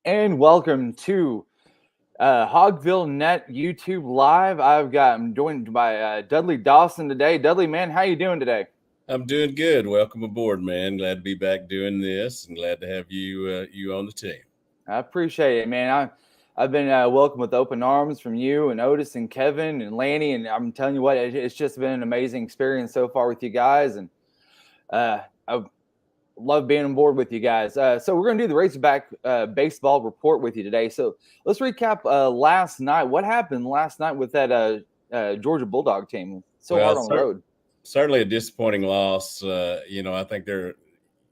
And welcome to Hogville Net YouTube Live. I'm joined by Dudley Dawson today. Dudley, man, how you doing today? I'm doing good. Welcome aboard, man. Glad to be back doing this, and glad to have you on the team. I appreciate it, man. I've been welcomed with open arms from you and Otis and Kevin and Lanny, and I'm telling you what, it's just been an amazing experience so far with you guys, and I love being on board with you guys. So we're going to do the Razorback baseball report with you today. So let's recap last night. What happened last night with that Georgia Bulldog team? So hard on the road. Certainly a disappointing loss. I think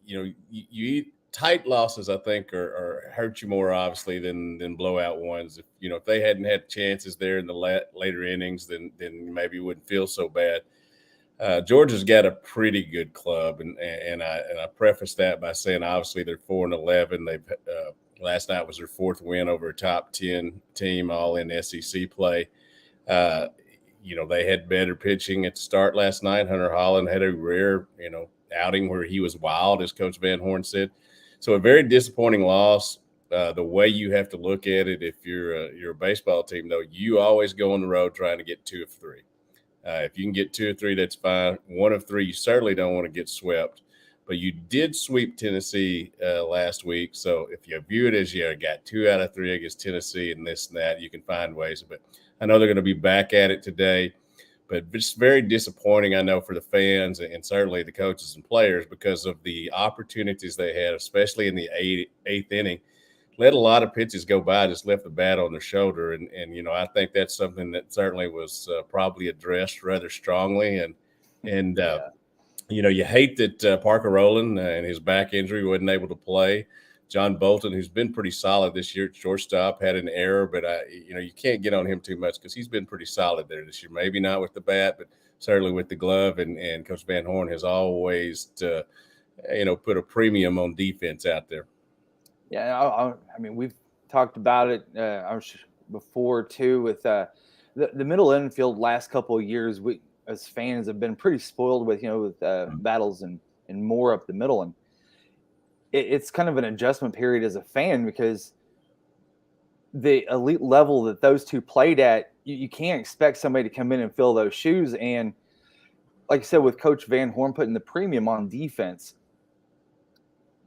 you eat tight losses. I think are hurt you more obviously than blowout ones. If they hadn't had chances there in the later innings, then maybe it wouldn't feel so bad. Georgia's got a pretty good club, and I preface that by saying obviously they're 4-11. They've last night was their fourth win over a top 10 team, all in SEC play. They had better pitching at the start last night. Hunter Holland had a rare outing where he was wild, as Coach Van Horn said. So a very disappointing loss. The way you have to look at it, if you're a baseball team, though, you always go on the road trying to get 2 of 3. If you can get 2 or 3, that's fine. 1 of 3, you certainly don't want to get swept. But you did sweep Tennessee last week. So if you view it as you got 2 out of 3 against Tennessee and this and that, you can find ways. But I know they're going to be back at it today. But it's very disappointing, I know, for the fans and certainly the coaches and players because of the opportunities they had, especially in the eighth inning. Let a lot of pitches go by, just left the bat on their shoulder. And I think that's something that certainly was probably addressed rather strongly. You hate that Parker Rowland and his back injury wasn't able to play. John Bolton, who's been pretty solid this year at shortstop, had an error, but you can't get on him too much because he's been pretty solid there this year. Maybe not with the bat, but certainly with the glove. And Coach Van Horn has always, put a premium on defense out there. Yeah, I mean, we've talked about it before too with the middle infield last couple of years. We as fans have been pretty spoiled with battles and more up the middle, and it's kind of an adjustment period as a fan because the elite level that those two played at, you can't expect somebody to come in and fill those shoes. And like I said, with Coach Van Horn putting the premium on defense,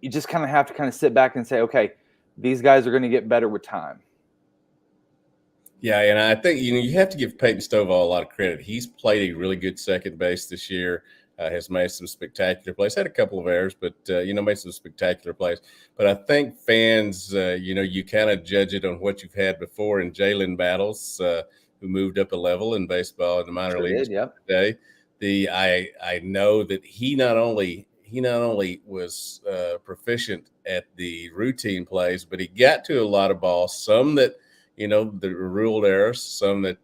you just kind of have to sit back and say, okay, these guys are going to get better with time. Yeah, and I think you have to give Peyton Stovall a lot of credit. He's played a really good second base this year. Has made some spectacular plays. Had a couple of errors, but made some spectacular plays. But I think fans, you kind of judge it on what you've had before in Jalen Battles, who moved up a level in baseball in the minor leagues today. I know that he not only was proficient at the routine plays, but he got to a lot of balls, some that, the ruled errors, some that,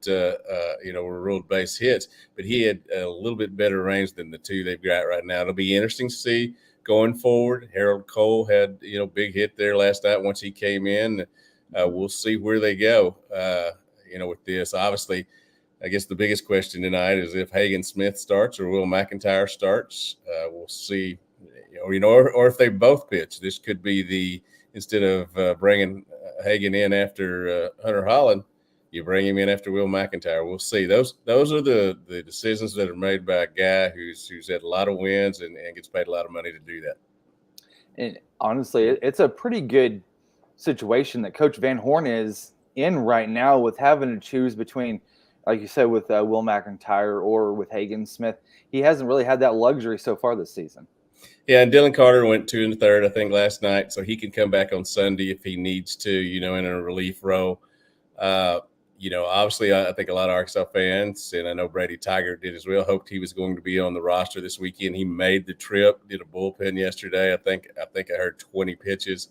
were ruled base hits, but he had a little bit better range than the two they've got right now. It'll be interesting to see going forward. Harold Cole had, big hit there last night once he came in. We'll see where they go, with this. Obviously, I guess the biggest question tonight is if Hagen Smith starts or Will McIntyre starts. We'll see, or if they both pitch. This could be instead of bringing Hagen in after Hunter Holland, you bring him in after Will McIntyre. We'll see. Those are the decisions that are made by a guy who's had a lot of wins and gets paid a lot of money to do that. And honestly, it's a pretty good situation that Coach Van Horn is in right now with having to choose between, like you said, with Will McIntyre or with Hagen Smith. He hasn't really had that luxury so far this season. Yeah, and Dylan Carter went 2 1/3, I think, last night, so he can come back on Sunday if he needs to, in a relief role. Obviously, I think a lot of Arkansas fans, and I know Brady Tiger did as well, hoped he was going to be on the roster this weekend. He made the trip, did a bullpen yesterday. I think I heard 20 pitches,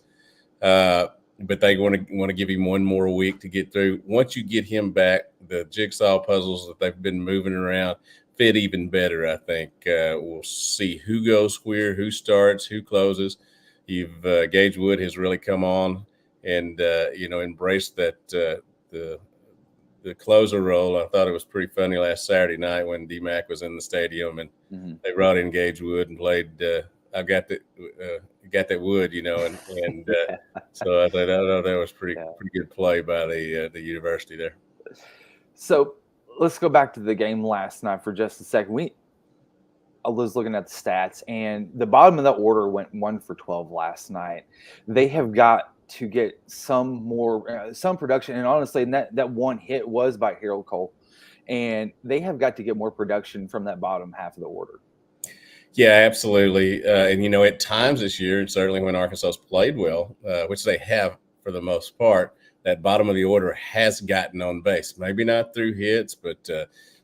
but they want to give him one more week to get through. Once you get him back, the jigsaw puzzles that they've been moving around fit even better, I think. We'll see who goes where, who starts, who closes. Gage Wood has really come on and, embraced that the closer role. I thought it was pretty funny last Saturday night when D-Mac was in the stadium and they brought in Gage Wood and played I got that wood, and Yeah. so I thought that was pretty Yeah. good play by the university there. So let's go back to the game last night for just a second. I was looking at the stats, and the bottom of the order went 1 for 12 last night. They have got to get some more, some production. And honestly, that one hit was by Harold Cole, and they have got to get more production from that bottom half of the order. Yeah, absolutely. And at times this year, and certainly when Arkansas's played well, which they have for the most part, that bottom of the order has gotten on base. Maybe not through hits, but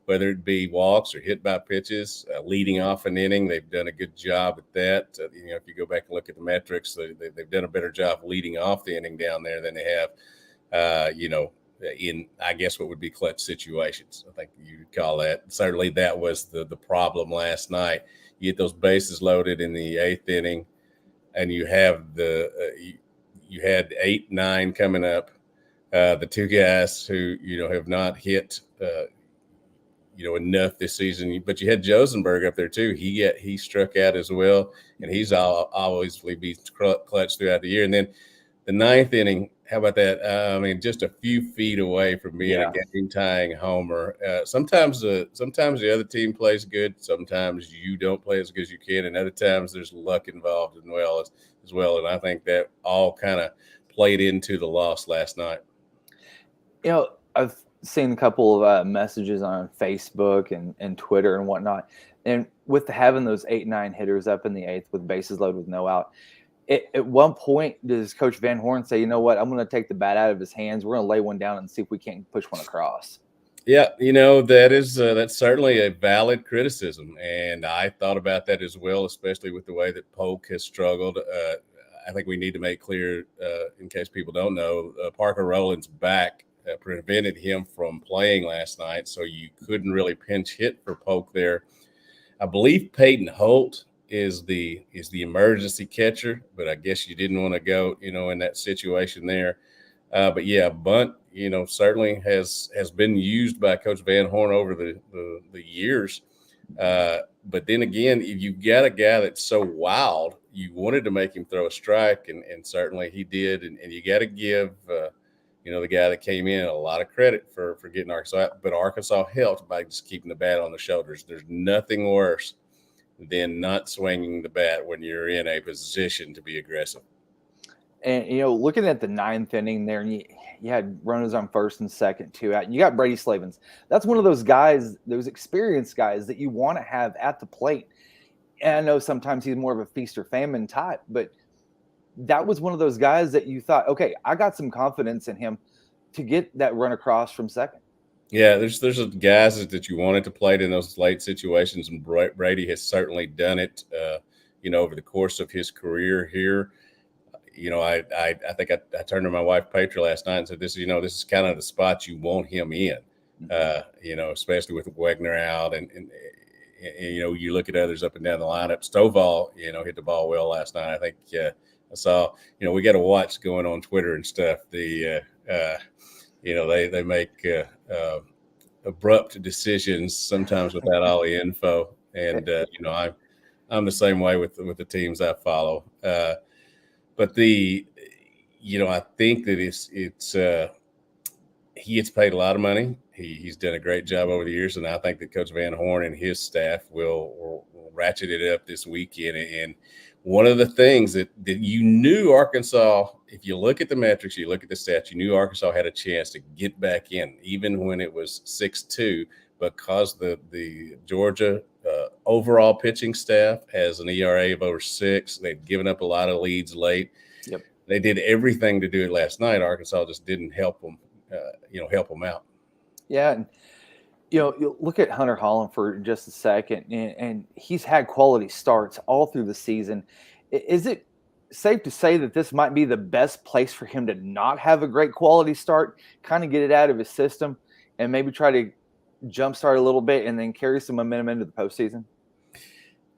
whether it be walks or hit by pitches, leading off an inning, they've done a good job at that. If you go back and look at the metrics, they've done a better job leading off the inning down there than they have, in, I guess, what would be clutch situations. I think you would call that. Certainly that was the problem last night. You get those bases loaded in the 8th inning, and you have you had 8, 9 coming up. The two guys who have not hit enough this season, but you had Josenberg up there too. He struck out as well, and he's always been clutch throughout the year. And then the 9th inning, how about that? Just a few feet away from being a game-tying homer. Sometimes the other team plays good. Sometimes you don't play as good as you can, and other times there's luck involved as well. And I think that all kind of played into the loss last night. I've seen a couple of messages on Facebook and Twitter and whatnot, and with having those 8, 9 hitters up in the 8th with bases loaded with no out. At one point, does Coach Van Horn say, you know what, I'm going to take the bat out of his hands. We're going to lay one down and see if we can't push one across? Yeah, that's certainly a valid criticism. And I thought about that as well, especially with the way that Polk has struggled. I think we need to make clear, in case people don't know, Parker Rowland's back prevented him from playing last night. So you couldn't really pinch hit for Polk there. I believe Peyton Holt is the emergency catcher, but I guess you didn't want to go, in that situation there. But yeah, bunt, certainly has been used by Coach Van Horn over the years. But then again, if you've got a guy that's so wild, you wanted to make him throw a strike, and certainly he did. And you got to give, the guy that came in a lot of credit for getting Arkansas out. But Arkansas helped by just keeping the bat on the shoulders. There's nothing worse than not swinging the bat when you're in a position to be aggressive. And, looking at the 9th inning there, and you had runners on first and second, 2 out. You got Brady Slavens. That's one of those guys, those experienced guys that you want to have at the plate. And I know sometimes he's more of a feast or famine type, but that was one of those guys that you thought, okay, I got some confidence in him to get that run across from second. Yeah, there's guys that you wanted to play in those late situations, and Brady has certainly done it, over the course of his career here. I think I turned to my wife Petra last night and said, this is kind of the spot you want him in, especially with Wegner out, and you look at others up and down the lineup. Stovall, hit the ball well last night. I think I saw, we got to watch going on Twitter and stuff. They make abrupt decisions sometimes without all the info, and I'm the same way with the teams I follow. But I think that he gets paid a lot of money. He's done a great job over the years, and I think that Coach Van Horn and his staff will ratchet it up this weekend. And one of the things that you knew Arkansas, if you look at the metrics, you look at the stats, you knew Arkansas had a chance to get back in, even when it was 6-2, because the Georgia overall pitching staff has an ERA of over 6. They've given up a lot of leads late. Yep. They did everything to do it last night. Arkansas just didn't help them, help them out. Yeah. And, you look at Hunter Holland for just a second, and he's had quality starts all through the season. Is it safe to say that this might be the best place for him to not have a great quality start, kind of get it out of his system, and maybe try to jumpstart a little bit and then carry some momentum into the postseason?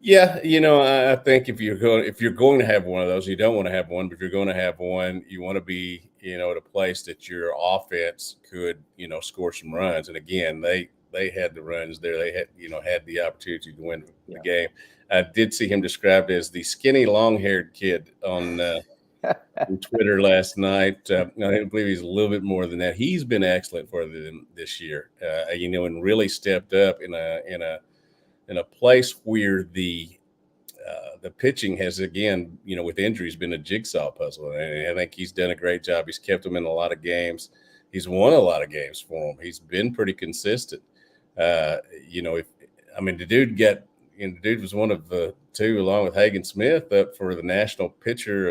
Yeah, I think if you're going to have one of those, you don't want to have one, but if you're going to have one, you want to be, at a place that your offense could, score some runs. And again, they had the runs there. They had the opportunity to win the game. I did see him described as the skinny, long-haired kid on Twitter last night. I believe he's a little bit more than that. He's been excellent for them this year, and really stepped up in a place where the pitching has, again, with injuries, been a jigsaw puzzle. And I think he's done a great job. He's kept them in a lot of games. He's won a lot of games for them. He's been pretty consistent. The dude was one of the two, along with Hagen Smith, up for the National Pitcher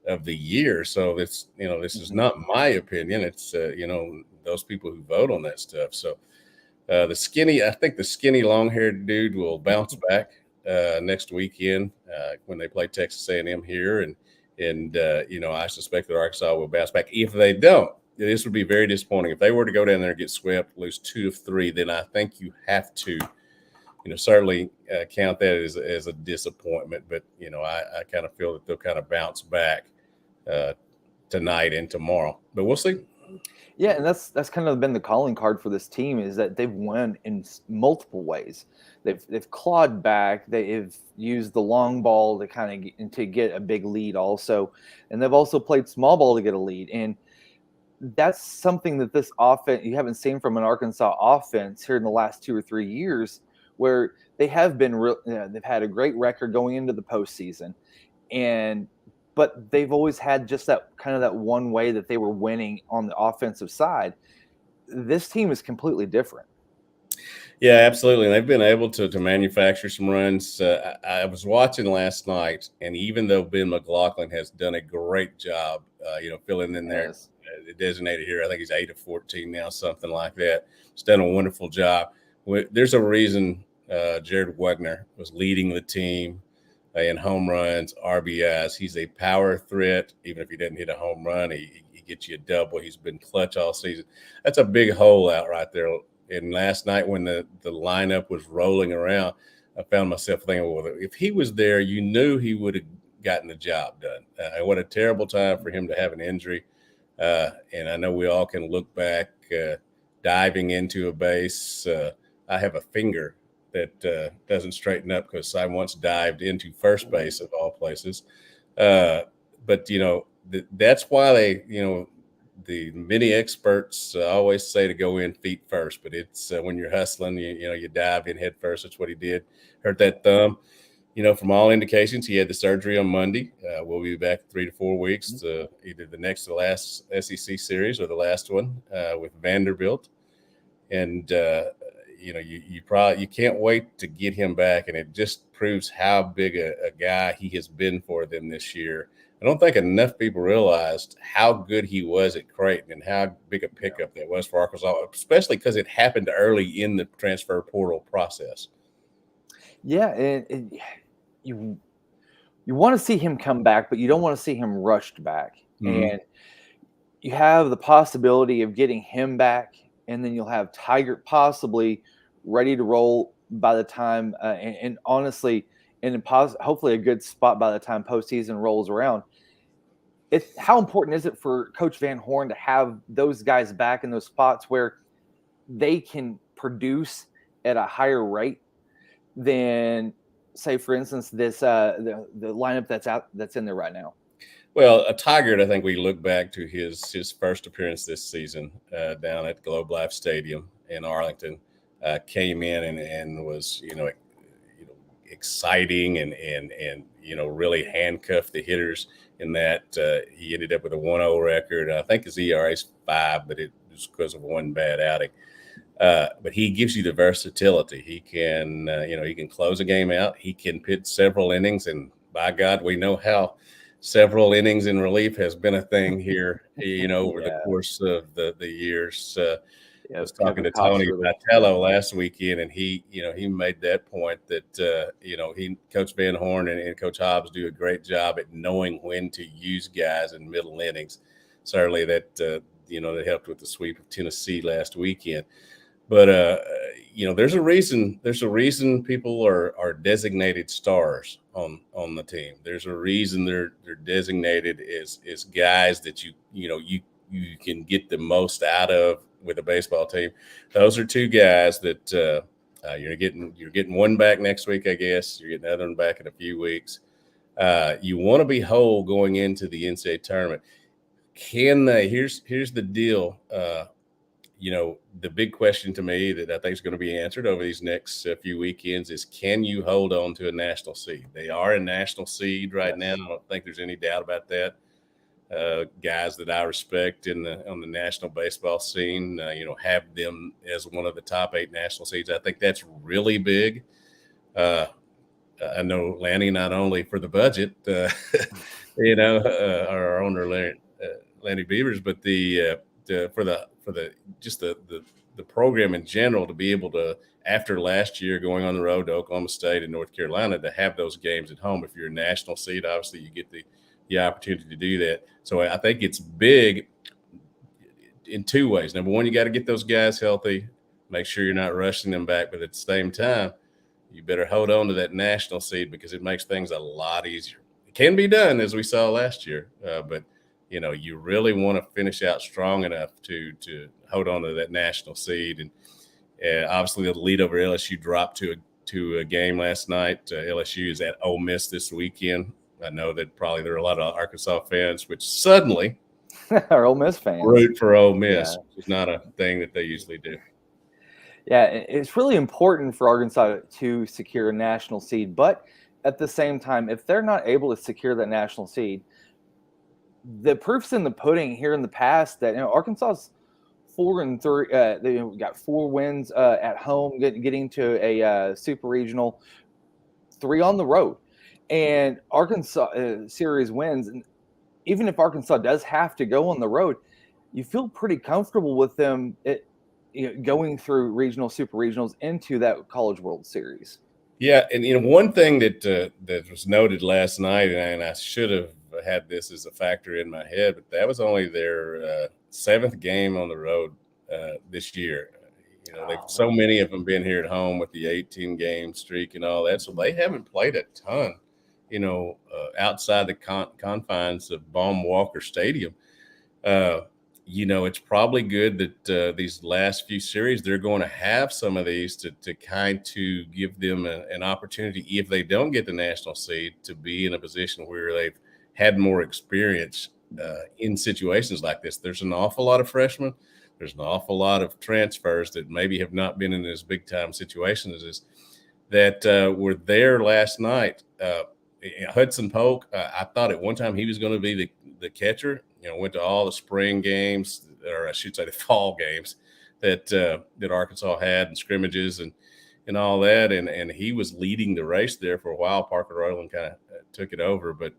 of the Year. So this is not my opinion. It's those people who vote on that stuff. So I think the skinny, long-haired dude will bounce back next weekend when they play Texas A&M here, and I suspect that Arkansas will bounce back. If they don't, this would be very disappointing. If they were to go down there and get swept, lose 2 of 3, then I think you have to, certainly count that as a disappointment. But I kind of feel that they'll kind of bounce back tonight and tomorrow. But we'll see. Yeah, and that's kind of been the calling card for this team, is that they've won in multiple ways. They've clawed back. They've used the long ball to get a big lead also, and they've also played small ball to get a lead. And that's something that this offense, you haven't seen from an Arkansas offense here in the last 2 or 3 years, where they have been they've had a great record going into the postseason, but they've always had just that one way that they were winning on the offensive side. This team is completely different. Yeah, absolutely. And they've been able to manufacture some runs. I was watching last night, and even though Ben McLaughlin has done a great job, filling in there, designated here, I think he's 8 of 14 now, something like that. He's done a wonderful job. There's a reason Jared Wagner was leading the team in home runs, RBIs. He's a power threat. Even if he doesn't hit a home run, he gets you a double. He's been clutch all season. That's a big hole out right there. And last night when the lineup was rolling around, I found myself thinking, well, if he was there, you knew he would have gotten the job done. What a terrible time for him to have an injury. And I know we all can look back, diving into a base. I have a finger that doesn't straighten up because I once dived into first base of all places. But that's why the many experts always say to go in feet first, but it's when you're hustling, you dive in head first. That's what he did. Hurt that thumb. From all indications, he had the surgery on Monday. We'll be back 3 to 4 weeks to either the next to last SEC series or the last one with Vanderbilt. And you can't wait to get him back, and it just proves how big a guy he has been for them this year. I don't think enough people realized how good he was at Creighton and how big a pickup that was for Arkansas, especially because it happened early in the transfer portal process. Yeah, and you want to see him come back, but you don't want to see him rushed back. Mm-hmm. And you have the possibility of getting him back, and then you'll have Tiger possibly ready to roll by the time, and honestly, hopefully a good spot by the time postseason rolls around. How important is it for Coach Van Horn to have those guys back in those spots where they can produce at a higher rate than, say, for instance, this the lineup that's in there right now? Well, Tiger, I think we look back to his first appearance this season down at Globe Life Stadium in Arlington. Came in and was exciting and really handcuffed the hitters in that he ended up with a 1-0 record. I think his ERA is 5, but it was because of one bad outing. But he gives you the versatility. He can he can close a game out. He can pitch several innings, and by God, we know how several innings in relief has been a thing here, over the course of the years. I was talking to Tony Vitello last weekend, and he made that point that, Coach Van Horn and Coach Hobbs do a great job at knowing when to use guys in middle innings. Certainly that, that helped with the sweep of Tennessee last weekend. But, there's a reason people are designated stars on the team. There's a reason they're designated as guys that you can get the most out of with a baseball team. Those are two guys that you're getting one back next week, I guess. You're getting another one back in a few weeks. You want to be whole going into the NCAA tournament. Can they? Here's the deal. The big question to me that I think is going to be answered over these next few weekends is, can you hold on to a national seed? They are a national seed right now. I don't think there's any doubt about that. Guys that I respect on the national baseball scene, have them as one of the top 8 national seeds. I think that's really big. I know Lanny, not only for the budget, our owner Lanny Beavers, but for the program in general, to be able to, after last year going on the road to Oklahoma State and North Carolina, to have those games at home. If you're a national seed, obviously you get the opportunity to do that. So I think it's big in 2 ways. Number one, you got to get those guys healthy, make sure you're not rushing them back, but at the same time, you better hold on to that national seed because it makes things a lot easier. It can be done, as we saw last year, but you really want to finish out strong enough to hold on to that national seed. And obviously the lead over LSU dropped to a game last night. LSU is at Ole Miss this weekend. I know that probably there are a lot of Arkansas fans which suddenly are Ole Miss fans. Root for Ole Miss. Yeah. It's not a thing that they usually do. Yeah, it's really important for Arkansas to secure a national seed. But at the same time, if they're not able to secure that national seed, the proof's in the pudding here in the past that Arkansas's 4-3. They got 4 wins at home, getting to a super regional, 3 on the road, and Arkansas series wins. And even if Arkansas does have to go on the road, you feel pretty comfortable with them going through regional, super regionals into that College World Series. Yeah, and one thing that was noted last night, and I should have had this as a factor in my head, but that was only their 7th game on the road this year. So many of them been here at home with the 18-game streak and all that, so they haven't played a ton, outside the confines of Baum-Walker Stadium. It's probably good that these last few series, they're going to have some of these to give them an opportunity, if they don't get the national seed, to be in a position where they've had more experience in situations like this. There's an awful lot of freshmen. There's an awful lot of transfers that maybe have not been in as big-time situations as this, that were there last night. Hudson Polk, I thought at one time he was going to be the catcher. Went to all the spring games, or I should say the fall games that Arkansas had, and scrimmages and all that. And he was leading the race there for a while. Parker Rowland kind of took it over. But,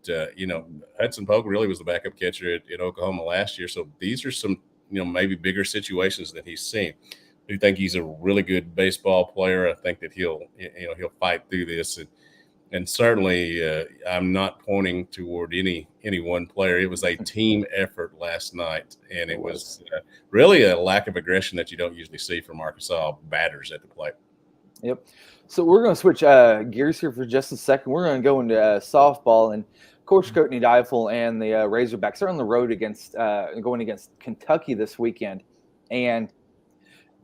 Hudson Polk really was the backup catcher at Oklahoma last year. So these are some, maybe bigger situations that he's seen. I do think he's a really good baseball player. I think that he'll fight through this. And certainly I'm not pointing toward any one player. It was a team effort last night, and it was really a lack of aggression that you don't usually see from Arkansas batters at the plate. Yep. So we're going to switch gears here for just a second. We're going to go into softball, and Coach Courtney Deifel and the Razorbacks are on the road going against Kentucky this weekend. And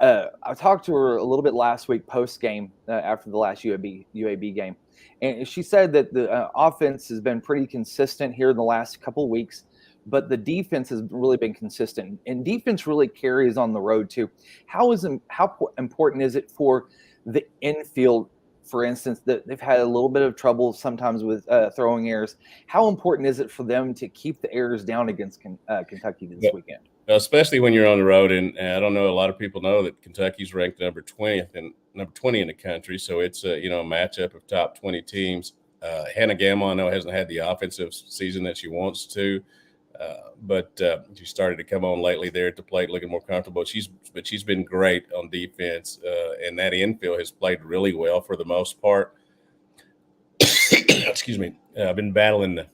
I talked to her a little bit last week post-game after the last UAB game. And she said that the offense has been pretty consistent here in the last couple of weeks, but the defense has really been consistent. And defense really carries on the road too. How important is it for the infield, for instance, that they've had a little bit of trouble sometimes with throwing errors? How important is it for them to keep the errors down against Kentucky this weekend? Especially when you're on the road, and I don't know, a lot of people know that Kentucky's ranked number 20 in the country, so it's a matchup of top 20 teams. Hannah Gamble, I know, hasn't had the offensive season that she wants to, but she started to come on lately there at the plate, looking more comfortable. But she's been great on defense, and that infield has played really well for the most part. Excuse me, I've been battling the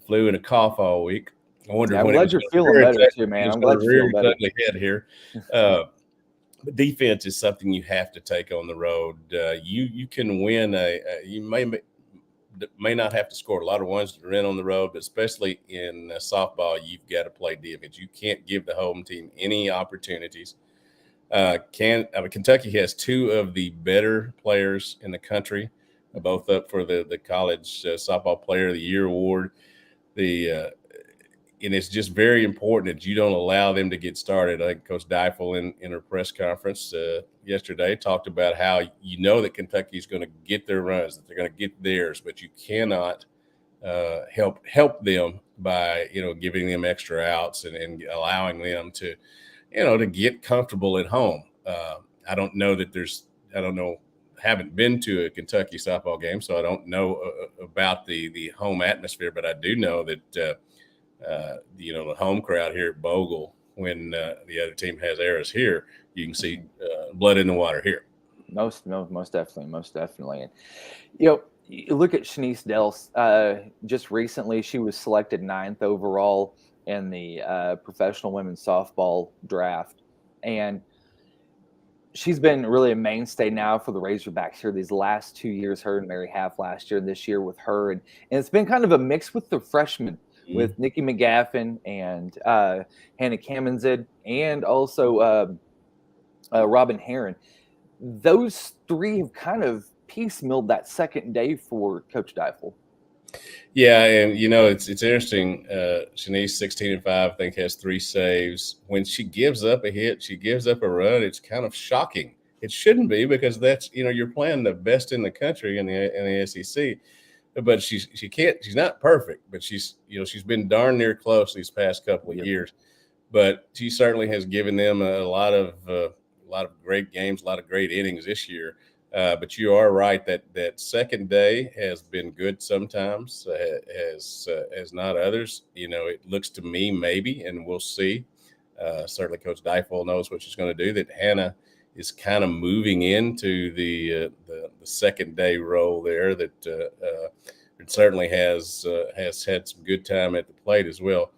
flu and a cough all week. I wonder. I'm glad you're feeling better too, man. I'm glad you're feeling better. Head here. But defense is something you have to take on the road. You can win you may not have to score a lot of ones to win on the road, but especially in softball, you've got to play defense. You can't give the home team any opportunities. Kentucky has two of the better players in the country, both up for the college softball player of the year award. And it's just very important that you don't allow them to get started. I think Coach Deifel in her press conference yesterday talked about how that Kentucky is going to get their runs, that they're going to get theirs, but you cannot help them by giving them extra outs and allowing them to get comfortable at home. I don't know. Haven't been to a Kentucky softball game, so I don't know about the home atmosphere, but I do know that the home crowd here at Bogle, when the other team has errors here, you can see blood in the water here. Most definitely. And you look at Shanice Dels. Just recently, she was selected 9th overall in the professional women's softball draft, and she's been really a mainstay now for the Razorbacks here these last 2 years. Her and Mary Half last year, this year with her, and it's been kind of a mix with the freshmen. With Nikki McGaffin and Hannah Kamensid and also Robin Heron. Those three have kind of piecemealed that second day for Coach Deifel. Yeah, and it's interesting. Shanice 16-5, I think, has 3 saves. When she gives up a hit, she gives up a run. It's kind of shocking. It shouldn't be, because that's you're playing the best in the country in the SEC. But she can't. She's not perfect, but she's been darn near close these past couple of years. But she certainly has given them a lot of great games, a lot of great innings this year. But you are right that second day has been good sometimes, as not others. It looks to me maybe, and we'll see. Certainly, Coach Deifel knows what she's going to do. That Hannah is kind of moving into the second day role there. That it certainly has had some good time at the plate as well.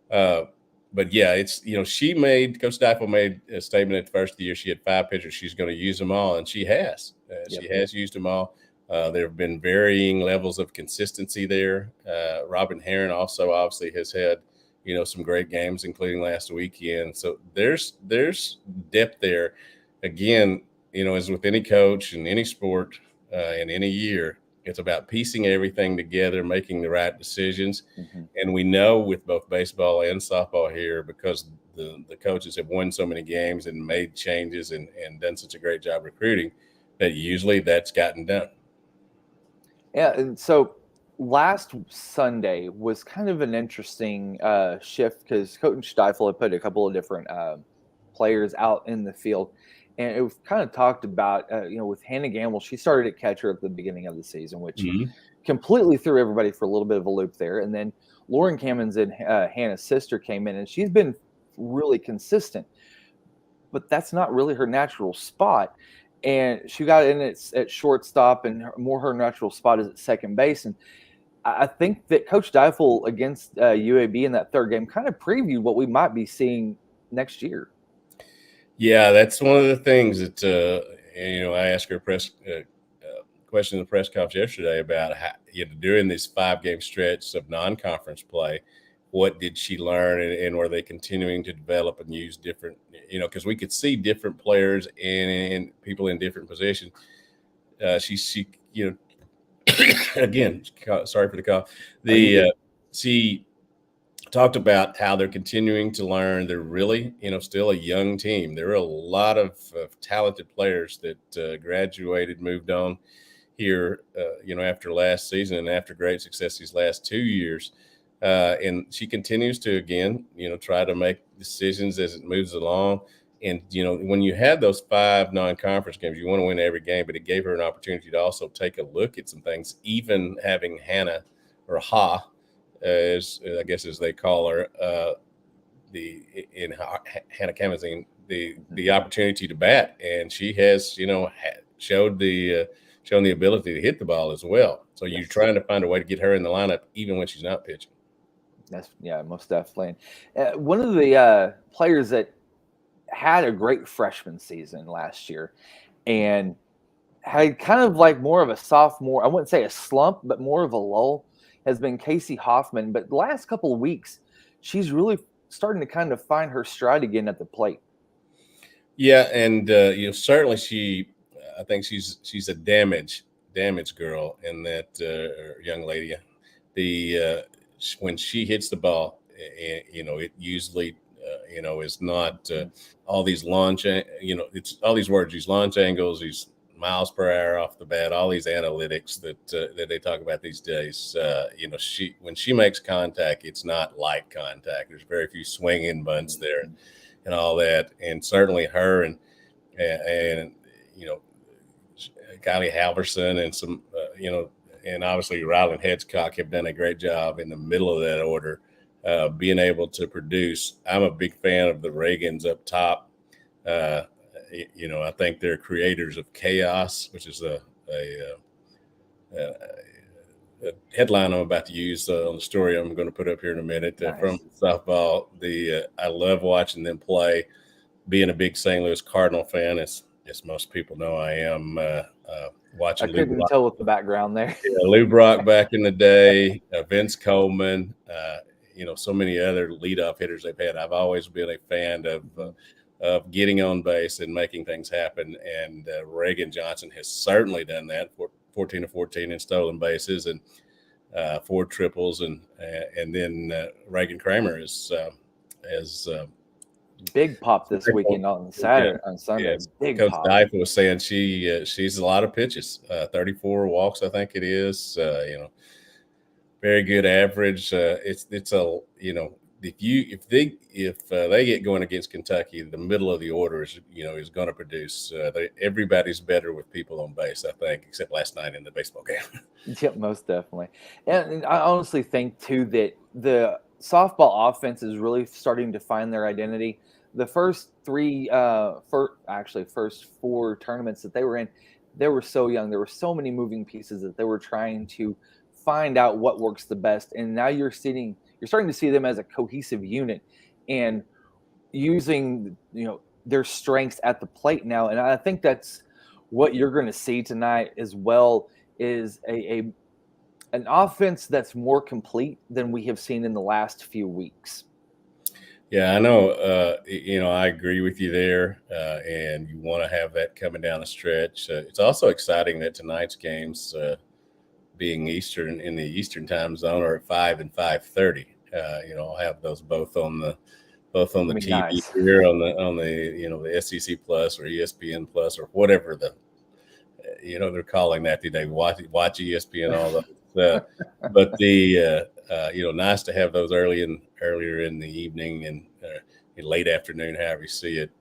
But yeah, it's Coach Deifel made a statement at the first of the year. She had 5 pitchers. She's going to use them all, and she has. She has used them all. There have been varying levels of consistency there. Robin Heron also obviously has had some great games, including last weekend. So there's depth there. Again, as with any coach in any sport in any year, it's about piecing everything together, making the right decisions. Mm-hmm. And we know with both baseball and softball here, because the coaches have won so many games and made changes and done such a great job recruiting, that usually that's gotten done. Yeah, and so last Sunday was kind of an interesting shift, because Coach Deifel had put a couple of different players out in the field. And it was kind of talked about, with Hannah Gamble. She started at catcher at the beginning of the season, which completely threw everybody for a little bit of a loop there. And then Lauren Cammons and Hannah's sister came in, and she's been really consistent. But that's not really her natural spot. And she got in at shortstop, and her natural spot is at second base. And I think that Coach Deifel against UAB in that third game kind of previewed what we might be seeing next year. Yeah, that's one of the things that I asked her question in the press conference yesterday about how, during this 5-game stretch of non-conference play, what did she learn, and were they continuing to develop and use different, because we could see different players and people in different positions. She again, sorry for the cough. She talked about how they're continuing to learn. They're really, still a young team. There are a lot of talented players that graduated, moved on here, after last season and after great success these last 2 years. And she continues to, again, try to make decisions as it moves along. And, when you had those 5 non-conference games, you want to win every game, but it gave her an opportunity to also take a look at some things, even having Hannah, or Ha, as I guess as they call her, Hannah Kamazine, the opportunity to bat, and she has shown the ability to hit the ball as well. So you're trying to find a way to get her in the lineup even when she's not pitching. Most definitely. One of the players that had a great freshman season last year and had kind of like more of a sophomore, I wouldn't say a slump, but more of a lull, has been Casey Hoffman. But the last couple of weeks, she's really starting to kind of find her stride again at the plate. Yeah, and certainly I think she's a damage girl in that young lady. When she hits the ball, it usually is not all these it's all these words, these launch angles, these miles per hour off the bat, all these analytics that they talk about these days. When she makes contact, it's not light contact. There's very few swinging bunts there and all that, and certainly her and Kylie Halverson and some and obviously Ryland Hedgecock have done a great job in the middle of that order, being able to produce. I'm a big fan of the Reagans up top. I think they're creators of chaos, which is a headline I'm about to use on the story I'm going to put up here in a minute from softball. I love watching them play. Being a big St. Louis Cardinal fan, as most people know, I am. Watching. I couldn't tell with the background there. Lou Brock back in the day, Vince Coleman, so many other leadoff hitters they've had. I've always been a fan of getting on base and making things happen. And Reagan Johnson has certainly done that. 14 of 14 in stolen bases and 4 triples, and then Reagan Kramer is big pop this weekend on Saturday, on Sunday. Yeah, big Coach pop. Dyke was saying she's a lot of pitches, 34 walks, I think it is. Very good average. It's a if they get going against Kentucky, the middle of the order is going to produce. Everybody's better with people on base, I think, except last night in the baseball game. Yep, most definitely. And I honestly think too that the softball offense is really starting to find their identity. The first 4 tournaments that they were in, they were so young. There were so many moving pieces that they were trying to find out what works the best. And now you're starting to see them as a cohesive unit and using their strengths at the plate now. And I think that's what you're going to see tonight as well, is an offense that's more complete than we have seen in the last few weeks. Yeah, I know. I agree with you there, and you want to have that coming down the stretch. It's also exciting that tonight's games, being Eastern in the Eastern time zone, are at 5 and 5:30. I'll have those both on the TV nice. Here on the SEC Plus or ESPN Plus or whatever they're calling that today. Watch ESPN, all those. But nice to have those earlier in the evening and late afternoon, however you see it,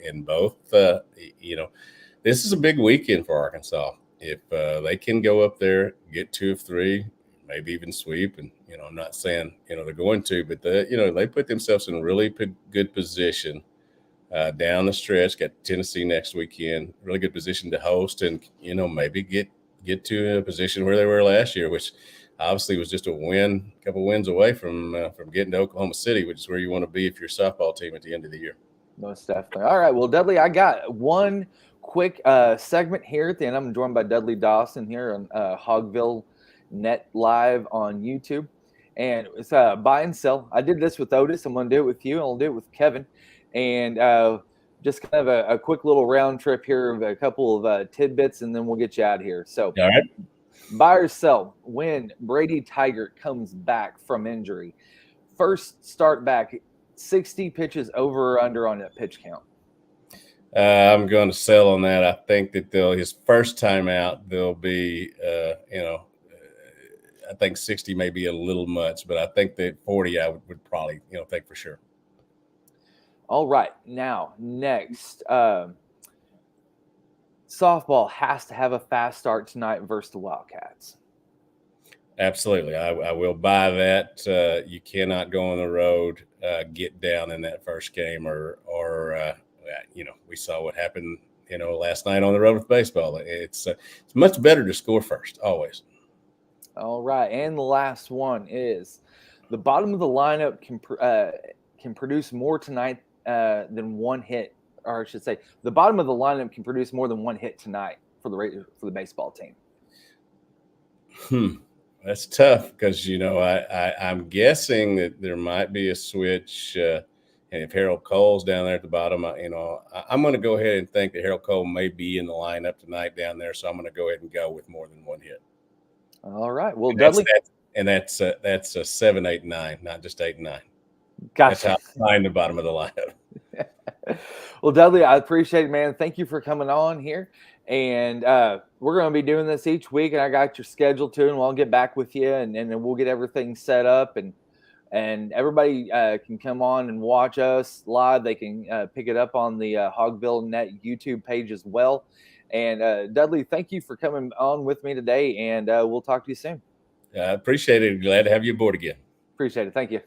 in both. This is a big weekend for Arkansas. If they can go up there, get 2 of 3, maybe even sweep, and I'm not saying they're going to, but they put themselves in a really good position down the stretch. Got Tennessee next weekend, really good position to host, and maybe get to a position where they were last year, which obviously was just a couple wins away from getting to Oklahoma City, which is where you want to be if you're a softball team at the end of the year. Most definitely. All right, well, Dudley, I got one quick segment here at the end. I'm joined by Dudley Dawson here on Hogville Net Live on YouTube, and it's buy and sell. I did this with Otis. I'm going to do it with you, and I'll do it with Kevin, and just kind of a quick little round trip here of a couple of tidbits, and then we'll get you out of here. So, all right. Buy or sell when Brady Tygart comes back from injury. First start back, 60 pitches over or under on that pitch count. I'm going to sell on that. I think that his first time out, there'll be, I think 60 may be a little much, but I think that 40 I would probably, think for sure. All right. Now, next, softball has to have a fast start tonight versus the Wildcats. Absolutely. I will buy that. You cannot go on the road, get down in that first game or we saw what happened, last night on the road with baseball. It's much better to score first, always. All right. And the last one is the bottom of the lineup can produce more tonight than one hit. Or I should say, the bottom of the lineup can produce more than one hit tonight for the baseball team. That's tough because I'm guessing that there might be a switch And if Harold Cole's down there at the bottom, I'm going to go ahead and think that Harold Cole may be in the lineup tonight down there. So I'm going to go ahead and go with more than one hit. All right. Well, And Dudley. that's a 7, 8, 9, not just 8, 9. Gotcha. That's how I find the bottom of the lineup. Well, Dudley, I appreciate it, man. Thank you for coming on here. And we're going to be doing this each week, and I got your schedule too, and we'll get back with you, and then we'll get everything set up, and everybody can come on and watch us live. They can pick it up on the Hogville Net YouTube page as well. And Dudley, thank you for coming on with me today, and we'll talk to you soon. I appreciate it. Glad to have you aboard again. Appreciate it. Thank you.